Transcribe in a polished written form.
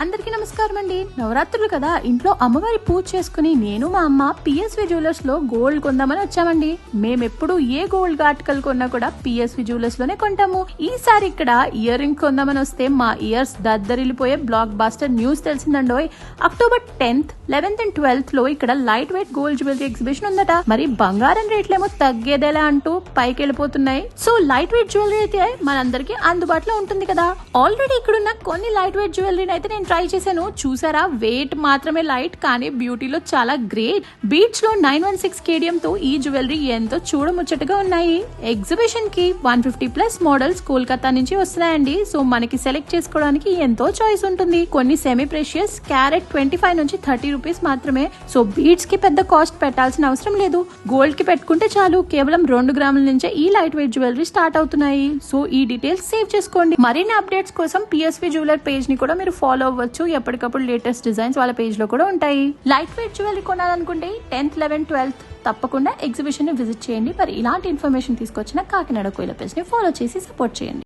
అందరికీ నమస్కారం అండి. నవరాత్రులు కదా, ఇంట్లో అమ్మవారి పూజ చేసుకుని నేను మా అమ్మ పిఎస్వి జ్యువెలర్స్ లో గోల్డ్ కొందామని వచ్చామండి. మేమెప్పుడు ఏ గోల్డ్ ఆర్టికల్ కొన్నా కూడా పిఎస్వి జ్యువెలర్స్ లోనే కొంటాము. ఈసారి ఇక్కడ ఇయర్ రింగ్ కొందామని వస్తే మా ఇయర్స్ దద్దరిల్లిపోయే బ్లాక్ బాస్టర్ న్యూస్ తెలిసిందండోయ్. October 10th, 11th and 12th లో ఇక్కడ light weight gold jewellery exhibition ఉందట. మరి బంగారం రేట్లేమో తగ్గేదేలా అంటూ పైకి వెళ్ళిపోతున్నాయి. సో లైట్ వెయిట్ జ్యువెలరీ అయితే మనందరికీ అందుబాటులో ఉంటుంది కదా. ఆల్రెడీ ఇక్కడున్న కొన్ని లైట్ వెయిట్ జ్యువెలరీని అయితే నేను ట్రై చేశాను. చూసారా, వెయిట్ మాత్రమే లైట్ కానీ బ్యూటీలో చాలా గ్రేట్. బీట్స్ లో 916 కేడియం తో ఈ జ్యువెలరీ ఎంతో చూడముచ్చటగా ఉన్నాయి. ఎగ్జిబిషన్ కి 150+ మోడల్స్ కోల్కతా నుంచి వస్తున్నాయండి. సో మనకి సెలెక్ట్ చేసుకోవడానికి ఎంతో చాయిస్ ఉంటుంది. కొన్ని సెమీ ప్రెషియస్ క్యారెట్ 25 నుంచి 30 రూపీస్ మాత్రమే. సో బీట్స్ కి పెద్ద కాస్ట్ పెట్టాల్సిన అవసరం లేదు. గోల్డ్ కి పెట్టుకుంటే చాలు. కేవలం 2 గ్రాముల నుంచే ఈ లైట్ వెయిట్ జ్యువెలరీ స్టార్ట్ అవుతున్నాయి. సో ఈ డీటెయిల్స్ సేవ్ చేసుకోండి. మరిన్ని అప్డేట్స్ కోసం పిఎస్వి జ్యువెలర్ పేజ్ ని కూడా మీరు ఫాలో అవ్వచ్చు. ఎప్పటికప్పుడు లేటెస్ట్ డిజైన్స్ వాళ్ళ పేజ్ లో కూడా ఉంటాయి. Light weight jewellery కొనాలనుకుంటే 10th, 11th, 12th తప్పకుండా ఎగ్జిబిషన్ ని విజిట్ చేయండి. మరి ఇలాంటి ఇన్ఫర్మేషన్ తీసుకొచ్చిన కాకినాడ కోయిల పేజ్ ని ఫాలో చేసి సపోర్ట్ చేయండి.